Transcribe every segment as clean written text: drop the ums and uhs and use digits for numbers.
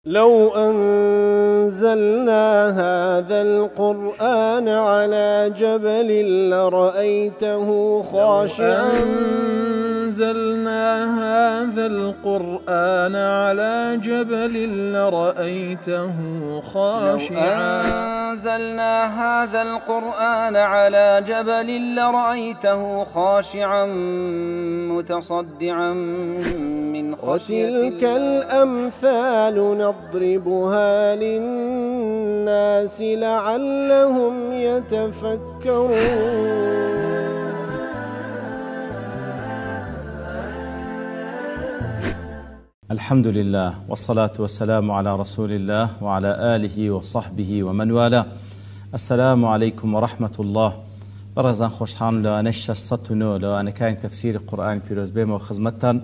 لو أنزلنا هذا القرآن على جبل لرأيته خاشعا أنزلنا هذا القرآن على جبل لرأيته خاشعا أنزلنا هذا القرآن على جبل لرأيته خاشعا متصدعا من خشية الله. وتلك الأمثال نضربها للناس لعلهم يتفكرون. الحمد لله والصلاة والسلام على رسول الله وعلى آله وصحبه ومن والاه. السلام عليكم ورحمة الله. برزان خوشحان لو أنا الشصتنو لو أنا كان تفسير القرآن بيروز بيم وخزمتان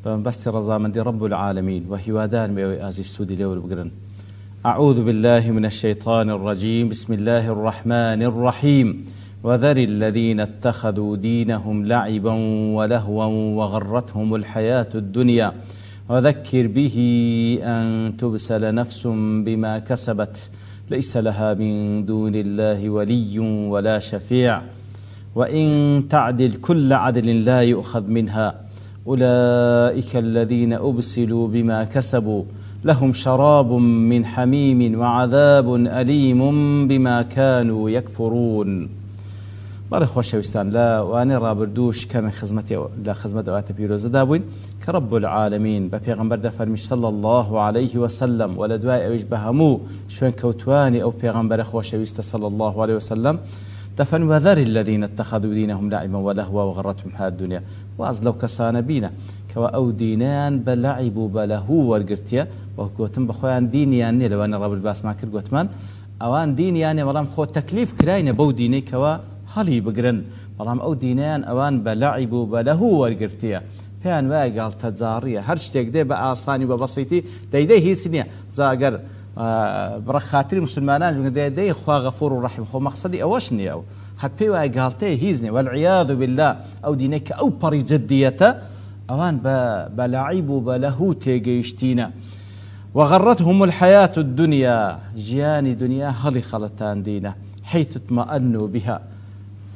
بمبستي رضامندي رب العالمين وهوادان بيوي آزي السودي لول بقرن. أعوذ بالله من الشيطان الرجيم. بسم الله الرحمن الرحيم. وذر الذين اتخذوا دينهم لعبا ولهوا وغرتهم الحياة الدنيا وذكر به أن تبسل نفس بما كسبت ليس لها من دون الله ولي ولا شفيع وإن تعدل كل عدل لا يؤخذ منها أولئك الذين أبسلوا بما كسبوا لهم شراب من حميم وعذاب أليم بما كانوا يكفرون. بارك خوشويستان لا واني رابردوش كم خدمتي لا خدمت اوات بيروز دابوين كرب العالمين ببيغمبر دفرمي صلى الله عليه وسلم ولا دواء اويش بهمو شوين كوتواني او بيغمبر خوشويست صلى الله عليه وسلم دفن وذر الذين اتخذوا دينهم لعبا ولهوا وغرتهم حياة الدنيا واز لو كسان بينا كوا او دينان بلعبوا بلهو ورقرتيا وكوتم بخوان دينيان لو انا رابر باس ما كرت قوتمان اوان دينيان ولام خو تكليف كراين بو ديني كوا هەڵی بگرن بەڵام ئەو دینیان ئەوان بە لەعیب و بە لەهوو وەرگرتیە پێیان وایە گاڵتەجاڕیە هەر شتێک دێ بە ئاسانی و بە بەسیتی دەیدەی هیچ نییە جا ئەگەر بڕە خاتری موسڵمانان دەیدەی خوا غەفوور و ڕەحیم خۆ مەقسەدی ئەوەش نییە ئەو هەر پێی وایە گاڵتەیە هیچ نییە وەالعیاذ بالله ئەو دینەی کە ئەو پەڕی جددیەتە ئەوان بە لەعیب و بە لەهوو تێگەیشتینە. وغرتهم الحياة الدنيا جياني دنيا هەڵی خەڵەتان دینە حيث اطمأنوا بها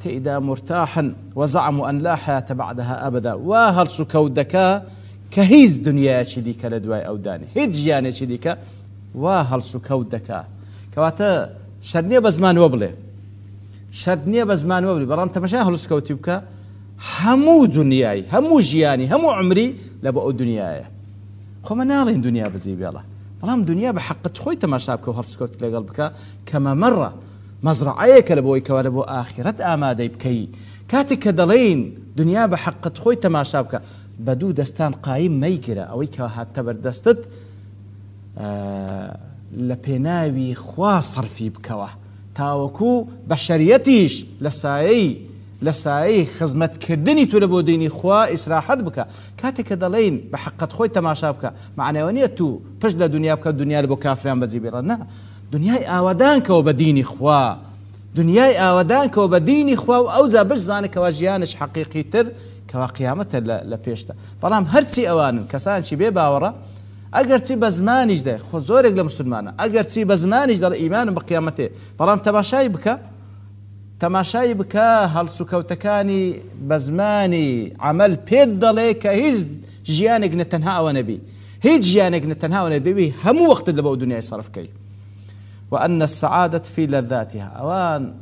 تئدا مرتاحا وزعموا أن لا حياة بعدها أبدا وهل سكودك كهيز دنيا شديك لدواء أوداني هيد جياني شديك وهل سكودك كواتا شرنية بزمان وبلي شرنية بزمان وبلي برام تمشي هل سكوتيبك همو دنياي همو جياني همو عمري لبقوا دنياي خو منالين دنيا بزيب يلا برام دنيا بحق تخوي تماشابك وهل سكوت لقلبك كما مرة مزرعەیەکە لە بۆی کەوا لە بۆ ئاخرەت ئامادەی بکەی کاتێک کە دەڵێن دنیا بە حەقت خۆی تەماشا بکە بە دوو دەستان قایم مەیگرە ئەوەی کە هاتە بەردەستت لە پێناوی خوا سەرفی بکەوە تاوەکو بەشەریەتیش لە سایەی خزمەتکردنی تو لە بۆ دینی خوا ئیسراحەت بکە کاتێک کە دەڵێن بە حەقت خۆی تەماشا بکە معنەوە نییە تو پشت لە دنیا بکە دنیا لە بۆ کافران بەجێ بێڵە نا دنیای ئاوادانکەوە بە دینی خوا دنیای ئاوادانکەوە بە دینی خوا و ئەوجا بزانێکەوە ژیانش حەقیقی تر کەوا قیامەتە لە پێشتە بەڵام هەرچی ئەوانن کەسانشی بێ باوەڕە ئەگەر چی بە زمانیش دەی خۆ زۆرێک لە مسلمانە ئەگەر چی بە زمانیش دەڵێ ئیمانم بە قیامەتێ بەڵام تەماشای بکە هەڵسوکەوتەکانی بە زمانی عەمەل پێت دەڵێ کە هیچ ژیانێک نەتەنها ئەوە نەبی هیچ ژیانێک نەتەنها ئەوە نەبی هەموو وەختت لە بەو دنیای سەرف بکەی. وأن السعادة في لذاتها أوان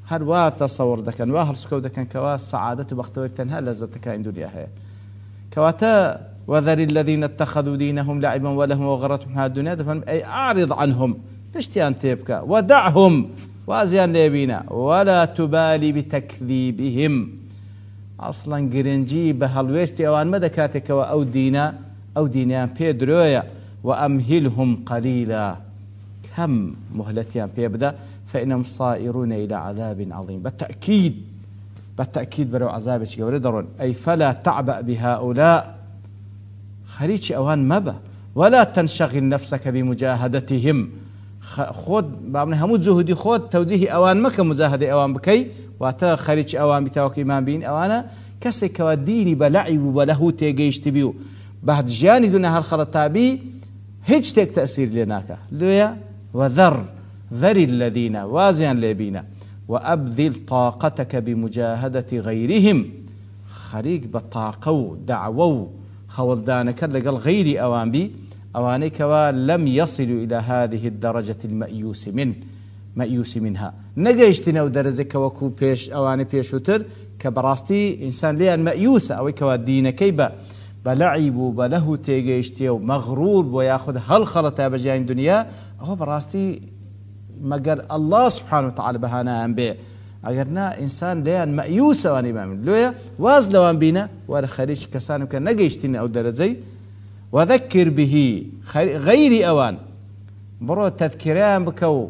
هر وات تصور دكان واهر سكو دكان كوا السعادة بختوك تنها لذتك عند دنياها كواتا وذر الذين اتخذوا دينهم لعبا ولهم وغرتهم هذه الدنيا دفن أي أعرض عنهم فاشتيان تيبكا ودعهم وازيان ليبينا ولا تبالي بتكذيبهم أصلا قرنجي بهالويستي أوان مدكاتك أو دينا بيدرويا وأمهلهم قليلا كم مهلتيان بيبدا فإنهم صائرون إلى عذاب عظيم بالتأكيد برو عذابك يوردرون أي فلا تعبأ بهؤلاء خريج أوان مبا ولا تنشغل نفسك بمجاهدتهم خود بابن همود زهدي خود توجيه أوان مك مجاهدة أوان بكي واتا خريج أوان بتاوك إيمان بين أوانا كسك وديني بلعب وله تيجيش تبيو بعد جاني دون هالخلطابي هیچ شتێک تەسیر لێ ناکە لێیە وذر الذين وازیان لێبینە وأبذل طاقتك بمجاهدة غيرهم خەریک بە تاقە و دعوە و خەوڵدانەکە لەگەڵ غەیری ئەوان بی ئەوانەی کەوا لەم يصلوا إلى هذه الدرجة المأيوس منها نەگەیشتنە و دەرەجەکە وەکو پێش ئەوانە پێشووتر کە بەڕاستی ئینسان لێیان مەئیوسە ئەوەی کەوا دینەکەی بە لەعیب و بە لەهو تێگەیشتێ و مەغرور بۆ یاخود هەڵخەڵەتە بە ژیانی دنیا ئەوە بەڕاستی مەگەر الله سبحانه وتعالى بەهانایان بێ ئەگەر نا ئینسان لێیان مەئیوسە ئەوانەی بامن لێیە واز لەوان بینە وەرە خەریکی کەسانم کە نەگەیشتنە ئەو دەرەجەی وذكر به غەیری ئەوان بڕۆ تەذکیرەیان بکە و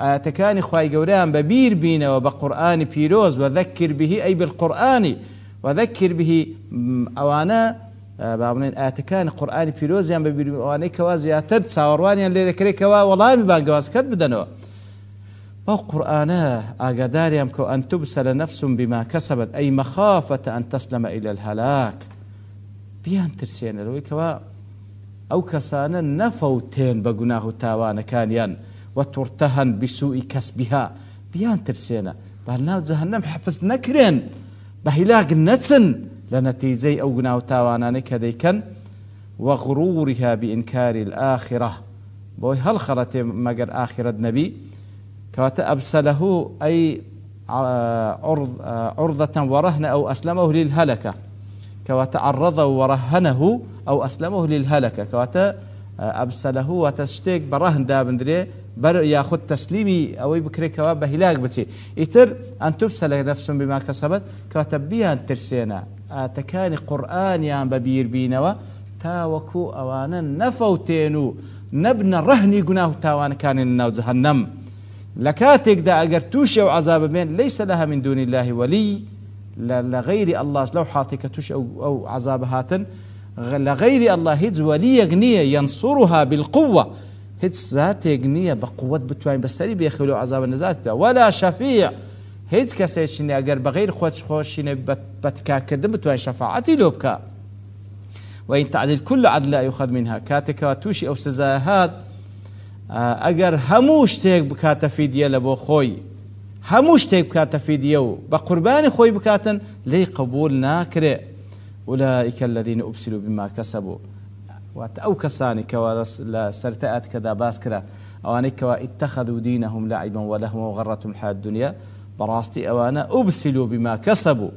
ئاەتەکانی خوای گەورەیان بەبیر بینەوە بە قورئانی پیرۆز وذكر به ئەی بالقورئانی وذكر به ئەوانە با بڵێن ئاەتەکانی قورئانی پیرۆزیان بەبیر ئەوانەی کەوا زیاتر چاوەڕوانیان لێ دەکرێتەوە وەڵامی بانگەوازکەت بدەنەوە بەو قورئانە ئاگاداریان بکە ئەن تبسل نفس بما كسبت ئەی مەخافەتە ئەن تەسلەمە إلى الهەلاک بیان ترسێنە لەوەی کەوا ئەو کەسانە نەفەوتێن بە گوناه و تاوانەکانیان وترتهن بسوء كسبها بیان ترسێنە بەناو جەهەنەم حەبس نەکرێن بە هیلاک نەچن لە نەتیجەی ئەو گوناه و تاوانانەی کە دەیکەن وغرورها بإنكار الآخرة بۆی هەڵخەڵەتێ مەگەر ئاخرەت نەبی کەواتە ئەبسەلەه ئەی عرضة ورهن أو أسلمه للهلكة كواتا عرضه ورهنه أو أسلمه للهلكة كواتا أبسله وتشتيك برهن دابندري بر ياخذ تسليمي أو بكري كوا بهلاك بتي يتر أن تبسل نفس بما كسبت كواتا بيان ترسينا تكاني قرآن يان ببير بينوا تاوكو أوانا نفوتينو نبنى رهني قناه تاوان كان الناو جهنم لكاتك دا أجر توشي وعذاب بين ليس لها من دون الله ولي لغير الله لو حاطك توش أو عذاب هاتن لغير الله هيز ولي يغنية ينصرها بالقوة هيز ذات يغنية بقوة بتوين بسري بيخلو عذاب النزات ولا شفيع هيز كسيشني أجر بغير خوشيني بتكاكد بتوين شفاعتي لوبكا وإن تعدل كل عدل لا يؤخذ منها كاتك توشي أو سزاهات أجر هموش تيك بكاتا فيديا لبو خوي هموش تيك بكاتا فيديو بقربان خوي بكاتا لي قبول ناكري أولئك الذين أبسلوا بما كسبوا أو كساني كوا سرتأت كذا باسكرا أواني كوا اتخذوا دينهم لعبا ولهوا وغرتهم الحياة الدنيا براستي أوانا أبسلوا بما كسبوا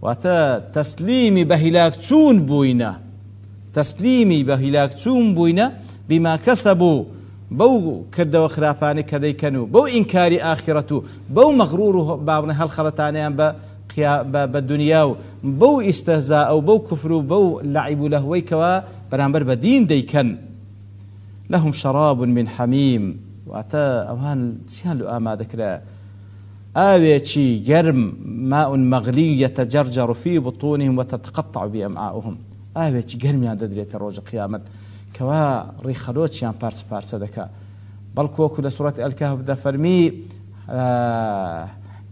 واتا تسليمي بهلاك تون بوينا تسليمي بهلاك تون بوينا بما كسبوا بو كردوا خرافاني كذي كانوا بو إنكاري آخرته بو مغرور بابنا هالخلطانيان بالدنيا بو استهزاء أو بو كفر بو لعب له ويكوا برامبر بدين ديكن لهم شراب من حميم واتا أوهان سيان لو آما ذكرى آويتشي جرم ماء مغلي يتجرجر في بطونهم وتتقطع بأمعاؤهم آويتشي جرم يان ددريت الروج قيامت كوا ريخلوتش يان بارس دكا بلكو كل سورة الكهف دا فرمي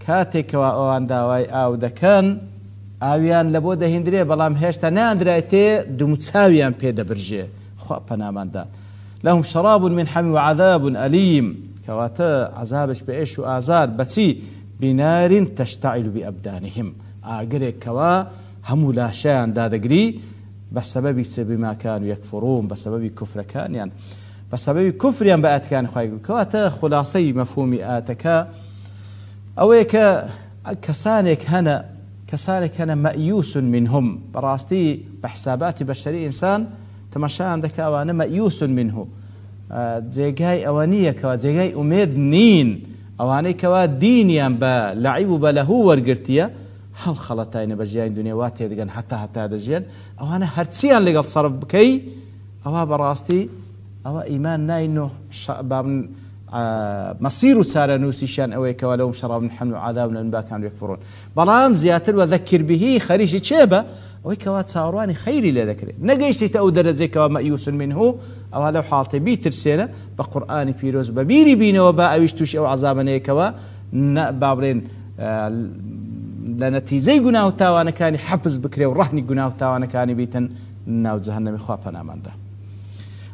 كاتك وأوان داوي أو دكان أويان لبوده هندري بلام هشتا ناندريتي دمتساويان بيدا برجي خوا بنامان دا لهم شراب من حمي وعذاب أليم كواتا عذابش بإيش وآزار بسي بنار تشتعل بأبدانهم أقري كوا هم لا شان دادقري بسبب ما كانوا يكفرون بسبب كفر كان يعني بسبب كفر يعني بأت كان خايق كواتا خلاصي مفهومي آتكا أويك كسانك هنا مأيوس منهم براستي بحسابات بشري إنسان تمشى عندك أوانا مأيوس منه جيجاي أوانية كوا جيجاي أميد نين أواني كوا دينيان با لعيب بلهو ورقرتيا هل خلطين بجيان دنيواتي دقن حتى هذا الجيان أوانا هرتسيان لقل صرف بكي أوا براستي أوا إيمان ناينو باب مصير سارة نوسيشان أويك ولهم شراب من حمل وعذاب لأنبا كانوا يكفرون بلام زياتر وذكر به خريج تشيبة أويك واتساورواني خيري لذكره نقيشتي تأودر زيك ومأيوس منه أو لو حالتي بيتر سينة بقرآن بيروز ببيري بينا وباء ويشتوش أو عذابنا يكوا بابرين لنتيزي قناه تاوانا كاني حبز بكري ورهني قناه تاوانا كاني بيتن ناو جهنم خوابنا من ده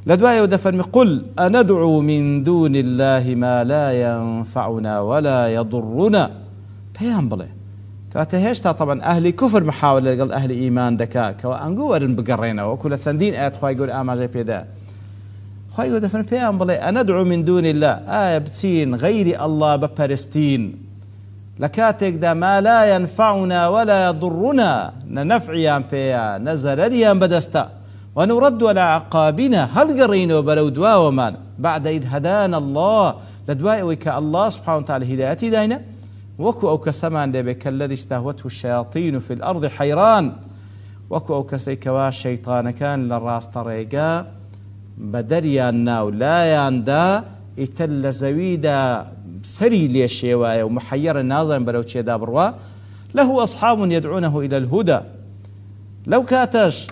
لدواء ودفرمي قل أندعو من دون الله ما لا ينفعنا ولا يضرنا بيان بلي كاتهشتا طبعا أهل كفر محاولة قال أهل إيمان دكا كوا أنقورن بقرينا وكل سندين آيات خواهي يقول آما زي بيدا خواهي يقول دفرمي بيان بلي أندعو من دون الله بتين غير الله ببرستين لكاتك دا ما لا ينفعنا ولا يضرنا ننفعيان بيا نزرريان بدستا ونرد على عقابنا هل قرينا بلو دواء ومان بعد إذ هدانا الله لدواء وك الله سبحانه وتعالى هدايتي داينا وكو أو كسمان دبك الذي استهوته الشياطين في الأرض حيران وكو أو كسيكوا الشيطان كان للراس طريقا بدريان ناو لا ياندا يتل زويدا سري ليشيوايا ومحير الناظر بلو تشيدا بروا له أصحاب يدعونه إلى الهدى لو كاتش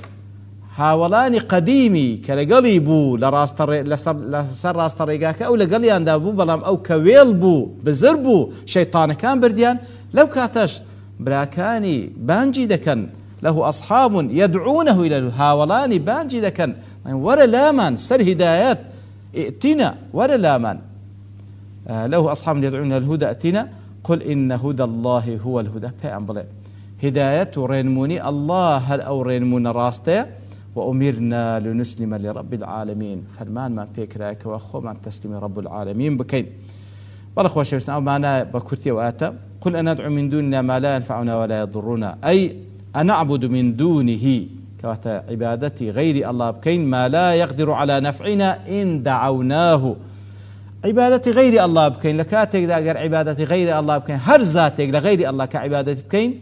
هاولاني قديمي كالقلي بو لسر راس طريقاك أو لقليان دابو بلام أو كويل بو بزربو شيطان كان برديان لو كاتش براكاني بانجي دكن له أصحاب يدعونه إلى هاولاني بانجي دكن ورا لامان سر هدايات ائتنا ورا لامان له أصحاب يدعون إلى الهدى ائتنا قل إن هدى الله هو الهدى هداية رينموني الله هل أو رينمون راسته وأمرنا لنسلم لرب العالمين فرمان ما فيك رايك وأخو ما تسلم رب العالمين بكين والله خوش يسنا معنا بكرتي وآتا قل أن ندعو من دوننا ما لا ينفعنا ولا يضرنا أي أن نعبد من دونه كواتا عبادتي غير الله بكين ما لا يقدر على نفعنا إن دعوناه عبادتي غير الله بكين لكاتك داقر عبادتي غير الله بكين هر ذاتك لغير الله كعبادتي بكين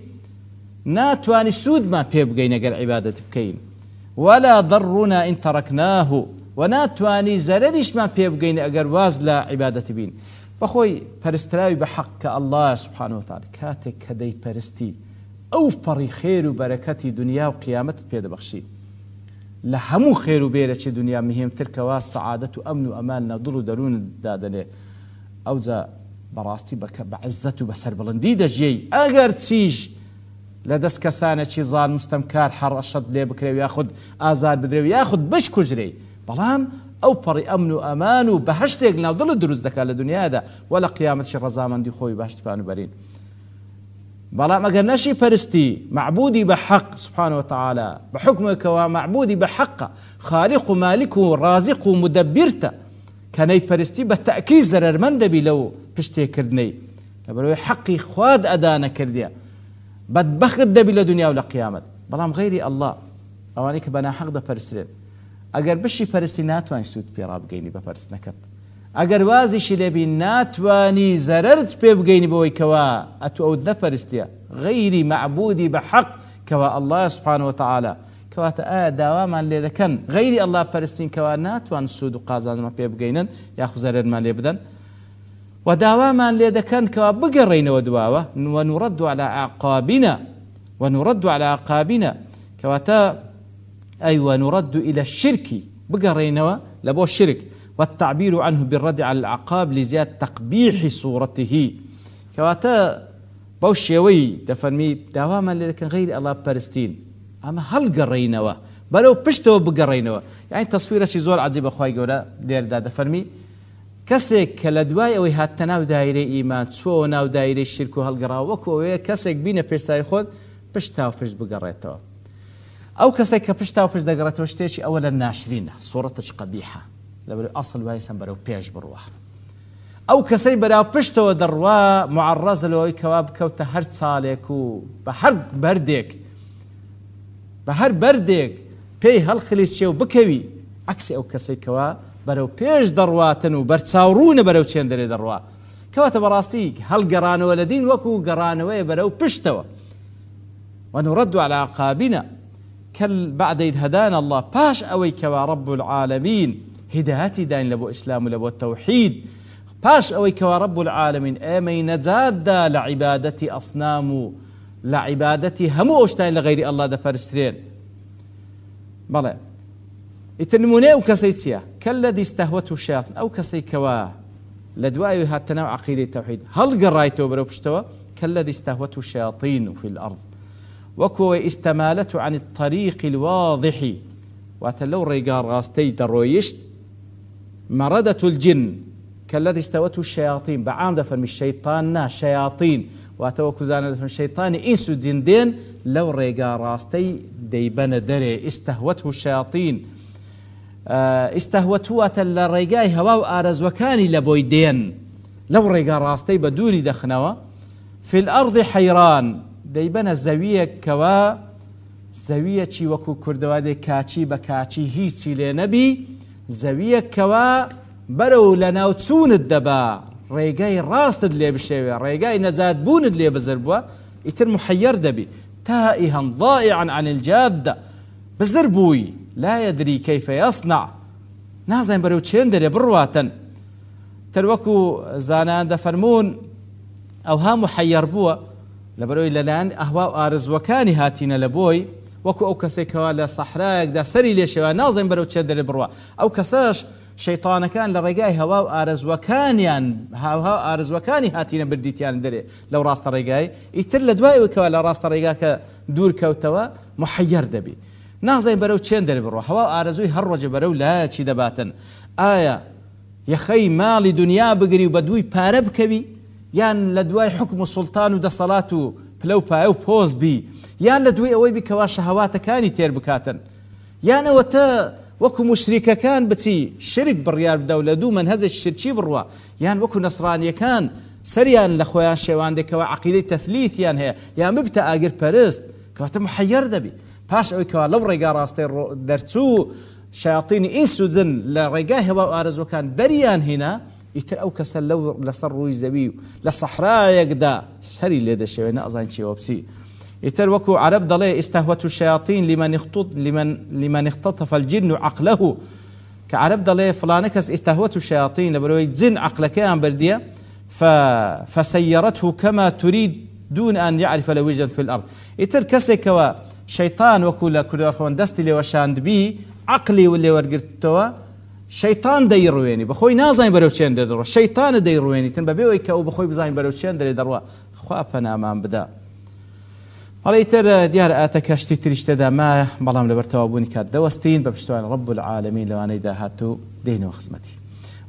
ناتواني سود ما بيبقين أقر عبادتي بكين ولا ضرنا إن تركناه وناتواني زرريش ما بيبقين أقر واز لا عبادتي بين بخوي پرستراوي بحق الله سبحانه وتعالى كاتك كدي پرستي أو فري خير وبركتي دنيا وقيامة بيد بخشي لهمو خير وبيرتي دنيا مهم تلك واس سعادة وأمن وأمان ضلوا درون دادني أو ذا براستي بعزته بسر بلندي دجي أقر تسيج لدس كسانة شي ظال مستمكار حر الشد ليه بكري وياخد آزار بدري وياخد بش كجري بلام أو بري أمن وأمان وبهشت يقلنا وضل الدروز دكا لدنيا هذا ولا قيامة شي رزامان دي خوي بهشت بانو برين بلام أقر نشي برستي معبودي بحق سبحانه وتعالى بحكمك ومعبودي بحق خالق مالك رازق مدبرته كاني برستي بالتأكيد زرر من دبي لو بشتي كردني لبروي حقي خواد أدانا كرديا بدبخت دبي لدنيا ولا قيامة بلام غيري الله أوانيك بنا حق دا برسلين أقر بشي برستي ناتواني سود بيراب قيني بفرس نكت أقر وازي شلبي ناتواني زررت بيبقيني بوي كوا أتو أود نبرستيا غيري معبودي بحق كوا الله سبحانه وتعالى كوا تآ دواما اللي كان غيري الله برستين كوا ناتوان سود وقازان ما بيبقينن ياخو زرر ما ليبدن ودواما اللي كان كوا بقرين ودواوة ونرد على عقابنا كوا تا أي ونرد إلى الشرك بقرين لبو الشرك والتعبير عنه بالرد على العقاب لزيادة تقبيح صورته كواتا بوشيوي دفرمي دواما اللي كان غير الله برستين أما هل قرينوا بلو بشتو بقرينوا يعني تصوير شي زول عجيب أخوي قولا دير دا دفرمي كسك كالدواي أوي هاتناو دايري إيمان تسووناو دايري الشرك وهالقراء وكو كسك بينا بيرساي خود بشتاو بشت بقريتوا أو كسك بشتاو بشت دقريتوا شتيشي أولا ناشرين صورتش قبيحة لبرو أصل وايسان برو بيش بروح أو كسي برو بشتو دروا معرض لوي كواب كوتا هر صاليكو بهر بردك بي هالخليس شو بكوي عكسي أو كسي كوا برو بيش درواتن وبرتساورون برو چين دري دروا كواتا براستيك هل قرانو ولدين وكو قرانو برو بشتو ونرد على عقابنا بعد إذ هدانا الله باش أوي كوا رب العالمين هدايتي داين لبو إسلام ولبو التوحيد باش أوي كوا رب العالمين آمين نزاد لعبادتي أصنام لعبادتي همو أشتاين لغير الله دا فرسترين بلى يتنموني وكسيسيا كالذي استهوته الشياطين أو كسي كوا لدوائي هاتناو عقيدة التوحيد هل قرايته برو بشتوى كالذي استهوته الشياطين في الأرض وكو استمالته عن الطريق الواضح واتە لەو ڕێگا ڕاستەی دەڕۆیشت مەڕەدەة الجن كالذي استوته الشياطين بعام دفن الشيطان نا شياطين واتوكزان دفن الشيطان إنس جندين لو ريقا راستي ديبان دري استهوته الشياطين استهوته أتل ريقاي هواو آرز وكاني لبويدين لو ريقا راستي بدوري دخنوا في الأرض حيران ديبان الزاوية كوا زاوية چي وكو كردوادي كاچي بكاچي هيتي لنبي زاوية كوا برو لناوتسون الدبا ريقاي راستد لي بشيوه ريقاي نزاد بوند لي بزربوا يتر محير دبي تائها ضائعا عن الجادة بزربوي لا يدري كيف يصنع نازين برو تشندري برواتا تروكو زانان دفرمون او ها محير بوا لبروي للان اهواء ارز وكاني هاتين لبوي وكو او كسي كوالا صحراء دا سري لي شوا نازين برو تشندري بروا او كساش شيطان كان لرقاي هواو آرز وكانيان هواو آرز وكاني هاتينا برديتيان دري لو راست رقاي يتر لدواي وكوالا راست رقاك دور كوتوا محير دبي نازين برو تشين دري بروا هواو آرزوي هرج برو لا تشي دباتن آية يخي مالي دنيا بقري وبدوي بارب كبي يان لدواي حكم السلطان ودا صلاته بلو باو بوز بي يان لدواي اوي بكوا شهوات كاني تير بكاتن يان وتا وكو مشركة كان بتي شرك بالريال بدولة دو من هذا الشركي بروا يعني وكو نصرانية كان سريان لخويان شيوان دي كوا عقيدة تثليث يعني هي يعني مبتا اقر بارست كوا محير دبي باش اوي كوا لو رقا راستي درتو شياطين انسو زن لرقاه هوا ارز وكان دريان هنا يتر او كسل لو لصروا يزبيو لصحراء يقدا سري ليدا شيوان اظن شي وبسي يتر وكو عرب ضلي استهوته الشياطين لمن اختطف الجن عقله كعرب ضلي فلانكس استهوته الشياطين لبروي جن عقله كان برديه فسيرته كما تريد دون ان يعرف لو وجد في الارض يتر كسكوا شيطان وكل كل اخوان دستي وشاند بي عقلي واللي ورقرتوا شيطان ديرويني بخوي نازاين بروتشين دروا شيطان ديرويني تنببيوي كو بخوي بزاين بروتشين دروا خافنا امام بدا هەڵیتر دیار ئاتە کەشتی تریشتەدا مایە بەڵام لەبەرتەوابوونی کات دەوەستین بە پشتیوانی رب العالمین لەوانەی داهاتوو دێنەوە خزمەتی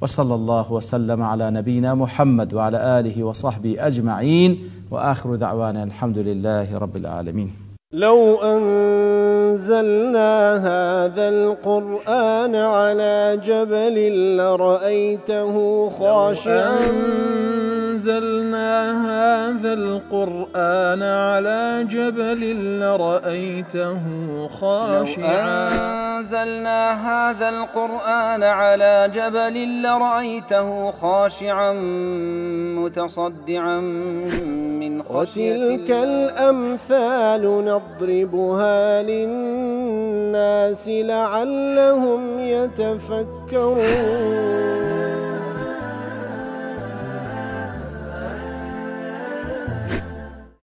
وصلى الله وسلم على نبينا محمد وعلى آله وصحبه أجمعين وآخر دعوانا الحمد لله رب العالمين لو أنزلنا هذا القرآن على جبل لرأيته خاشعا أنزلنا هذا القرآن على جبل لرأيته خاشعا لو أنزلنا هذا القرآن على جبل لرأيته خاشعا متصدعا من خشية الله وتلك الأمثال نضربها للناس لعلهم يتفكرون